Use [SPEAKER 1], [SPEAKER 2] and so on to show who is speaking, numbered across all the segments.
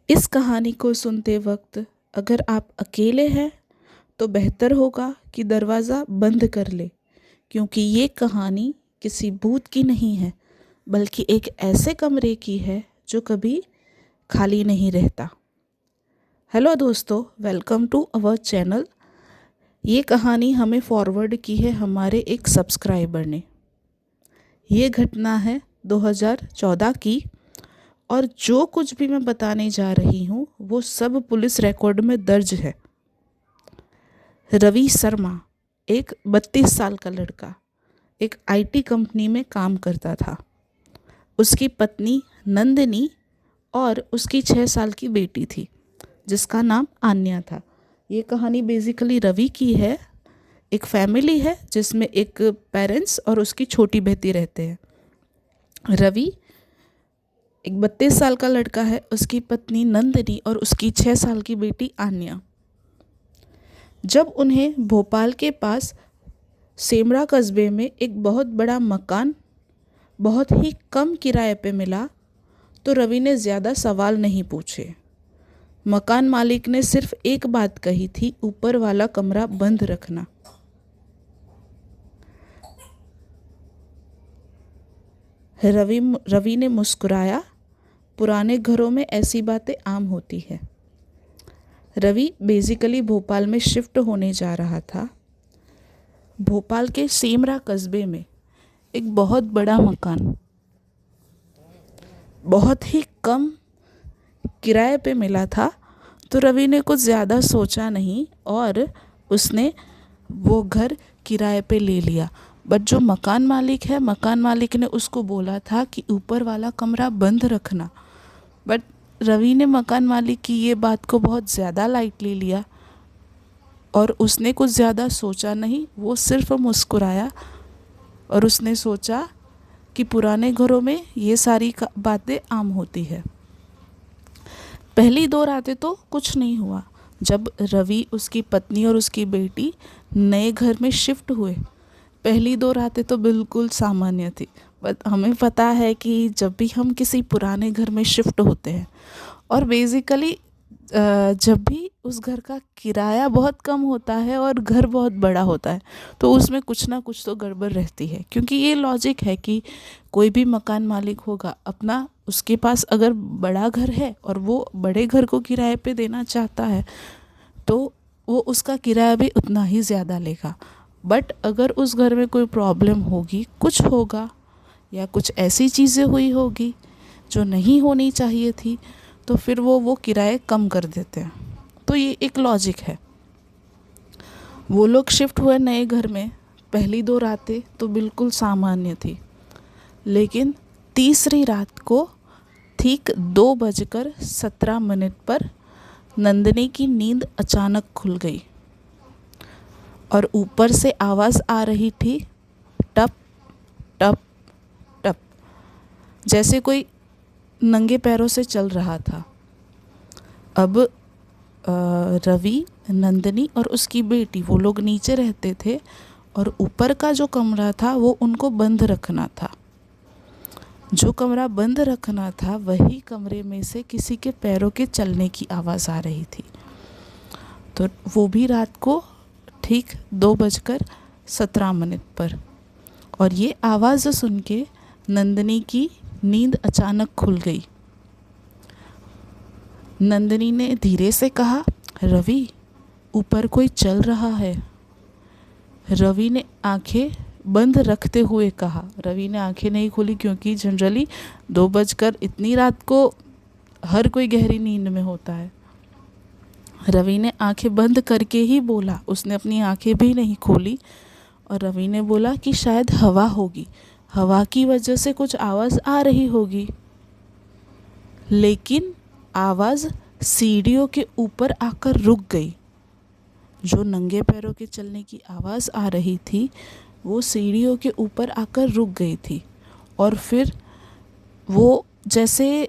[SPEAKER 1] इस कहानी को सुनते वक्त अगर आप अकेले हैं तो बेहतर होगा कि दरवाज़ा बंद कर ले, क्योंकि ये कहानी किसी भूत की नहीं है बल्कि एक ऐसे कमरे की है जो कभी खाली नहीं रहता। हेलो दोस्तों, वेलकम टू अवर चैनल। ये कहानी हमें फॉरवर्ड की है हमारे एक सब्सक्राइबर ने। ये घटना है 2014 की और जो कुछ भी मैं बताने जा रही हूँ वो सब पुलिस रिकॉर्ड में दर्ज है। रवि शर्मा एक 32 साल का लड़का एक आईटी कंपनी में काम करता था। उसकी पत्नी नंदिनी और उसकी 6 साल की बेटी थी जिसका नाम आन्या था। ये कहानी बेसिकली रवि की है। एक फैमिली है जिसमें एक पेरेंट्स और उसकी छोटी बेटी रहते हैं। रवि एक 32 साल का लड़का है, उसकी पत्नी नंदिनी और उसकी 6 साल की बेटी आन्या। जब उन्हें भोपाल के पास सेमरा कस्बे में एक बहुत बड़ा मकान बहुत ही कम किराए पे मिला तो रवि ने ज़्यादा सवाल नहीं पूछे। मकान मालिक ने सिर्फ एक बात कही थी, ऊपर वाला कमरा बंद रखना। रवि ने मुस्कुराया। पुराने घरों में ऐसी बातें आम होती है। रवि बेसिकली भोपाल में शिफ्ट होने जा रहा था। भोपाल के सेमरा कस्बे में एक बहुत बड़ा मकान बहुत ही कम किराए पे मिला था, तो रवि ने कुछ ज़्यादा सोचा नहीं और उसने वो घर किराए पे ले लिया। बट जो मकान मालिक ने उसको बोला था कि ऊपर वाला कमरा बंद रखना। बट रवि ने मकान मालिक की ये बात को बहुत ज़्यादा लाइटली लिया और उसने कुछ ज़्यादा सोचा नहीं। वो सिर्फ मुस्कुराया और उसने सोचा कि पुराने घरों में ये सारी बातें आम होती है। पहली 2 रातें तो कुछ नहीं हुआ। जब रवि, उसकी पत्नी और उसकी बेटी नए घर में शिफ्ट हुए, पहली 2 रातें तो बिल्कुल सामान्य थी। बट हमें पता है कि जब भी हम किसी पुराने घर में शिफ्ट होते हैं और बेसिकली जब भी उस घर का किराया बहुत कम होता है और घर बहुत बड़ा होता है तो उसमें कुछ ना कुछ तो गड़बड़ रहती है, क्योंकि ये लॉजिक है कि कोई भी मकान मालिक होगा अपना, उसके पास अगर बड़ा घर है और वो बड़े घर को किराए पे देना चाहता है तो वो उसका किराया भी उतना ही ज़्यादा लेगा। बट अगर उस घर में कोई प्रॉब्लम होगी, कुछ होगा या कुछ ऐसी चीज़ें हुई होगी जो नहीं होनी चाहिए थी, तो फिर वो किराए कम कर देते हैं। तो ये एक लॉजिक है। वो लोग शिफ्ट हुए नए घर में। पहली 2 रातें तो बिल्कुल सामान्य थी, लेकिन तीसरी रात को ठीक 2:17 पर नंदिनी की नींद अचानक खुल गई और ऊपर से आवाज़ आ रही थी, टप टप टप, जैसे कोई नंगे पैरों से चल रहा था। अब रवि, नंदिनी और उसकी बेटी वो लोग नीचे रहते थे और ऊपर का जो कमरा था वो उनको बंद रखना था। जो कमरा बंद रखना था वही कमरे में से किसी के पैरों के चलने की आवाज़ आ रही थी। तो वो भी रात को ठीक 2:17 पर। और ये आवाज़ सुन के नंदिनी की नींद अचानक खुल गई। नंदिनी ने धीरे से कहा, रवि, ऊपर कोई चल रहा है। रवि ने आंखें बंद रखते हुए कहा। रवि ने आंखें नहीं खोली क्योंकि जनरली 2 बजकर इतनी रात को हर कोई गहरी नींद में होता है। रवि ने आंखें बंद करके ही बोला, उसने अपनी आंखें भी नहीं खोली। और रवि ने बोला कि शायद हवा होगी, हवा की वजह से कुछ आवाज़ आ रही होगी। लेकिन आवाज़ सीढ़ियों के ऊपर आकर रुक गई। जो नंगे पैरों के चलने की आवाज़ आ रही थी वो सीढ़ियों के ऊपर आकर रुक गई थी और फिर वो जैसे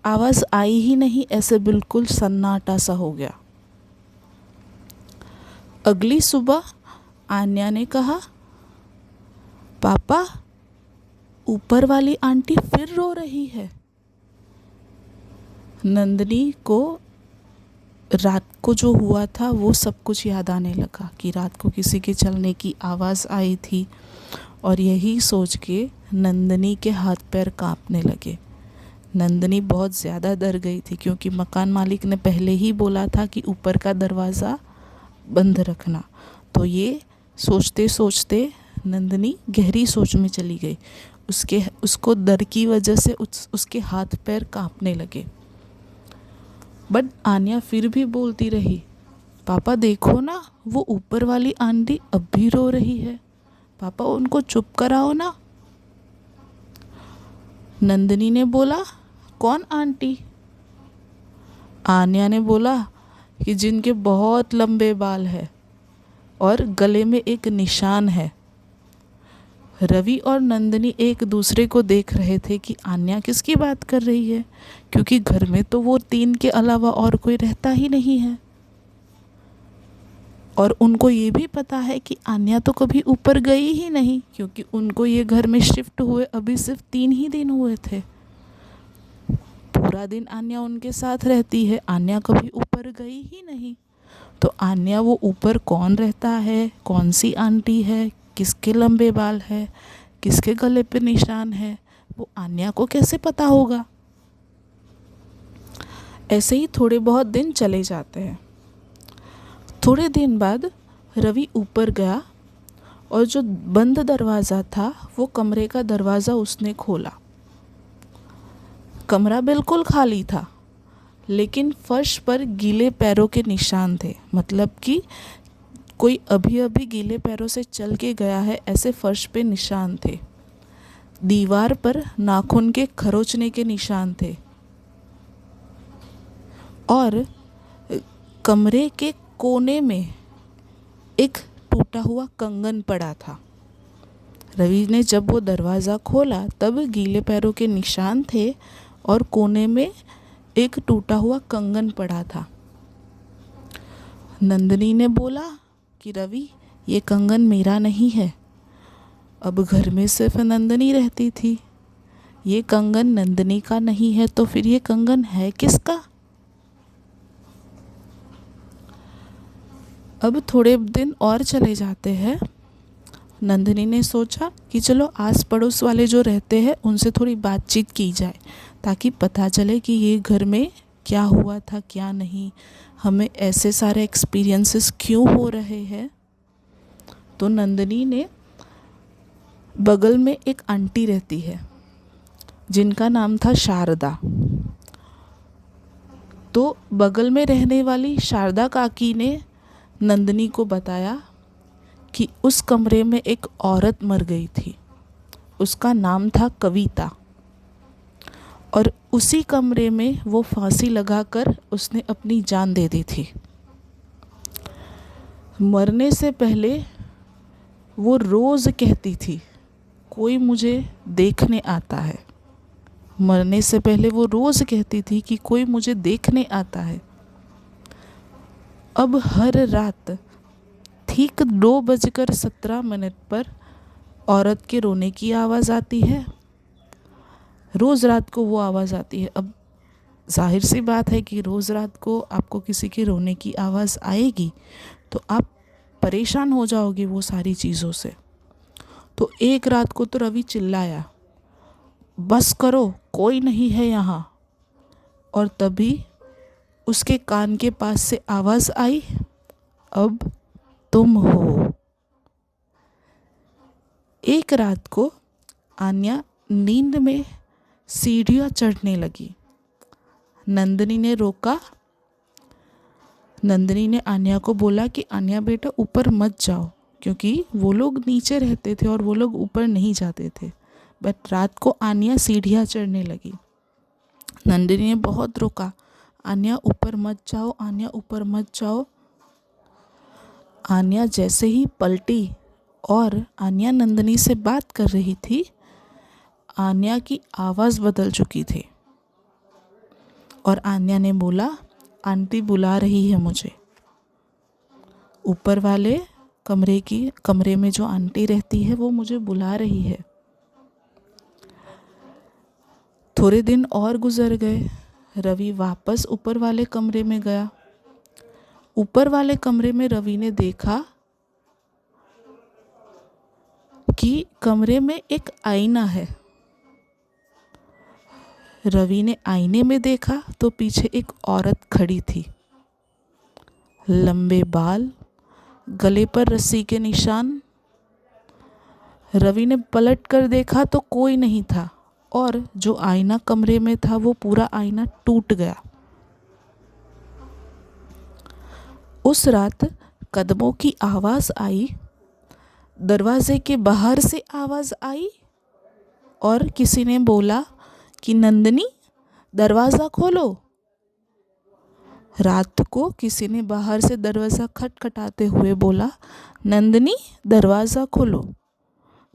[SPEAKER 1] आवाज़ आई ही नहीं, ऐसे बिल्कुल सन्नाटा सा हो गया। अगली सुबह आन्या ने कहा, पापा, ऊपर वाली आंटी फिर रो रही है। नंदिनी को रात को जो हुआ था वो सब कुछ याद आने लगा कि रात को किसी के चलने की आवाज़ आई थी, और यही सोच के नंदिनी के हाथ पैर कांपने लगे। नंदिनी बहुत ज़्यादा डर गई थी क्योंकि मकान मालिक ने पहले ही बोला था कि ऊपर का दरवाज़ा बंद रखना। तो ये सोचते सोचते नंदिनी गहरी सोच में चली गई। उसको डर की वजह से उसके हाथ पैर कांपने लगे। बट आन्या फिर भी बोलती रही, पापा देखो ना, वो ऊपर वाली आंटी अब भी रो रही है, पापा उनको चुप कराओ ना। नंदिनी ने बोला, कौन आंटी? आन्या ने बोला कि जिनके बहुत लंबे बाल है और गले में एक निशान है। रवि और नंदिनी एक दूसरे को देख रहे थे कि आन्या किसकी बात कर रही है, क्योंकि घर में तो वो तीन के अलावा और कोई रहता ही नहीं है। और उनको ये भी पता है कि आन्या तो कभी ऊपर गई ही नहीं, क्योंकि उनको ये घर में शिफ्ट हुए अभी सिर्फ 3 ही दिन हुए थे। पूरा दिन आन्या उनके साथ रहती है, आन्या कभी ऊपर गई ही नहीं। तो आन्या वो ऊपर कौन रहता है, कौन सी आंटी है, किसके लंबे बाल है, किसके गले पे निशान है, वो आन्या को कैसे पता होगा। ऐसे ही थोड़े बहुत दिन चले जाते हैं। थोड़े दिन बाद रवि ऊपर गया और जो बंद दरवाज़ा था वो कमरे का दरवाज़ा उसने खोला। कमरा बिल्कुल खाली था, लेकिन फर्श पर गीले पैरों के निशान थे, मतलब कि कोई अभी अभी गीले पैरों से चल के गया है, ऐसे फर्श पे निशान थे। दीवार पर नाखून के खरोंचने के निशान थे और कमरे के कोने में एक टूटा हुआ कंगन पड़ा था। रवि ने जब वो दरवाज़ा खोला तब गीले पैरों के निशान थे और कोने में एक टूटा हुआ कंगन पड़ा था। नंदिनी ने बोला कि रवि, ये कंगन मेरा नहीं है। अब घर में सिर्फ नंदिनी रहती थी, ये कंगन नंदिनी का नहीं है, तो फिर ये कंगन है किसका? अब थोड़े दिन और चले जाते हैं। नंदिनी ने सोचा कि चलो आस पड़ोस वाले जो रहते हैं उनसे थोड़ी बातचीत की जाए, ताकि पता चले कि ये घर में क्या हुआ था क्या नहीं, हमें ऐसे सारे एक्सपीरियंसेस क्यों हो रहे हैं। तो नंदिनी ने, बगल में एक आंटी रहती है जिनका नाम था शारदा, तो बगल में रहने वाली शारदा काकी ने नंदिनी को बताया कि उस कमरे में एक औरत मर गई थी, उसका नाम था कविता, और उसी कमरे में वो फांसी लगाकर उसने अपनी जान दे दी थी। मरने से पहले वो रोज़ कहती थी, कोई मुझे देखने आता है। मरने से पहले वो रोज़ कहती थी कि कोई मुझे देखने आता है। अब हर रात ठीक 2:17 पर औरत के रोने की आवाज़ आती है। रोज़ रात को वो आवाज़ आती है। अब जाहिर सी बात है कि रोज़ रात को आपको किसी के रोने की आवाज़ आएगी तो आप परेशान हो जाओगे वो सारी चीज़ों से। तो एक रात को तो रवि चिल्लाया, बस करो, कोई नहीं है यहाँ। और तभी उसके कान के पास से आवाज़ आई, अब तुम हो। एक रात को आन्या नींद में सीढ़ियाँ चढ़ने लगी। नंदिनी ने रोका। नंदिनी ने आन्या को बोला कि आन्या बेटा ऊपर मत जाओ, क्योंकि वो लोग नीचे रहते थे और वो लोग ऊपर नहीं जाते थे। बट रात को आन्या सीढ़ियाँ चढ़ने लगी। नंदिनी ने बहुत रोका, आन्या ऊपर मत जाओ, आन्या ऊपर मत जाओ। आन्या जैसे ही पलटी और आन्या नंदिनी से बात कर रही थी, आन्या की आवाज़ बदल चुकी थी और आन्या ने बोला, आंटी बुला रही है मुझे। ऊपर वाले कमरे में जो आंटी रहती है वो मुझे बुला रही है। थोड़े दिन और गुजर गए। रवि वापस ऊपर वाले कमरे में गया। ऊपर वाले कमरे में रवि ने देखा कि कमरे में एक आईना है। रवि ने आईने में देखा तो पीछे एक औरत खड़ी थी। लंबे बाल, गले पर रस्सी के निशान। रवि ने पलट कर देखा तो कोई नहीं था और जो आईना कमरे में था वो पूरा आईना टूट गया। उस रात कदमों की आवाज़ आई। दरवाजे के बाहर से आवाज़ आई और किसी ने बोला कि नंदिनी, दरवाज़ा खोलो। रात को किसी ने बाहर से दरवाज़ा खटखटाते हुए बोला, नंदिनी, दरवाज़ा खोलो।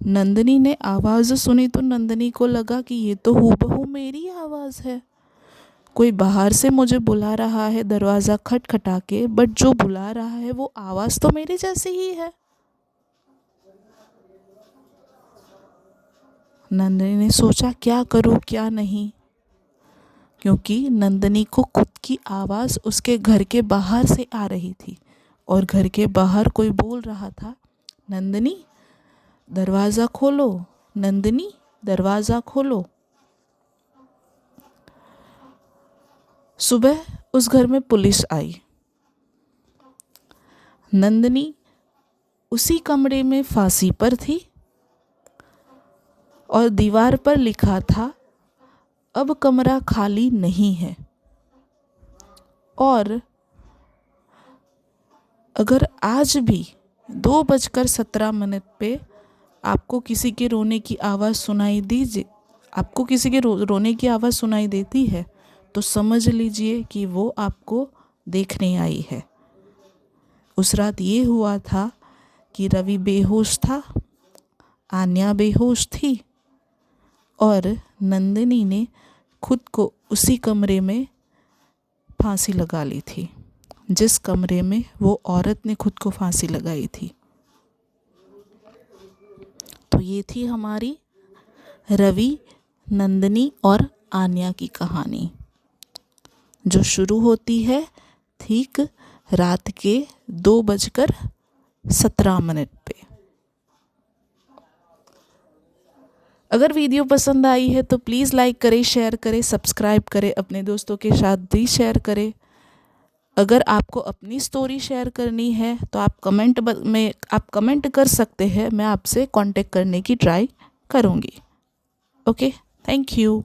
[SPEAKER 1] नंदिनी ने आवाज़ सुनी तो नंदिनी को लगा कि ये तो हूबहू मेरी आवाज़ है। कोई बाहर से मुझे बुला रहा है दरवाज़ा खटखटा के, बट जो बुला रहा है वो आवाज़ तो मेरे जैसी ही है। नंदिनी ने सोचा क्या करूं क्या नहीं, क्योंकि नंदिनी को खुद की आवाज़ उसके घर के बाहर से आ रही थी और घर के बाहर कोई बोल रहा था, नंदिनी, दरवाज़ा खोलो, नंदिनी, दरवाज़ा खोलो। सुबह उस घर में पुलिस आई। नंदिनी उसी कमरे में फांसी पर थी और दीवार पर लिखा था, अब कमरा खाली नहीं है। और अगर आज भी 2:17 पे आपको किसी के रोने की आवाज़ रोने की आवाज़ सुनाई देती है तो समझ लीजिए कि वो आपको देखने आई है। उस रात ये हुआ था कि रवि बेहोश था, आन्या बेहोश थी और नंदिनी ने खुद को उसी कमरे में फांसी लगा ली थी जिस कमरे में वो औरत ने खुद को फांसी लगाई थी। तो ये थी हमारी रवि, नंदिनी और आन्या की कहानी, जो शुरू होती है ठीक रात के 2:17 पे। अगर वीडियो पसंद आई है तो प्लीज़ लाइक करें, शेयर करें, सब्सक्राइब करें, अपने दोस्तों के साथ भी शेयर करें। अगर आपको अपनी स्टोरी शेयर करनी है तो आप कमेंट कर सकते हैं, मैं आपसे कांटेक्ट करने की ट्राई करूँगी। Okay, thank you.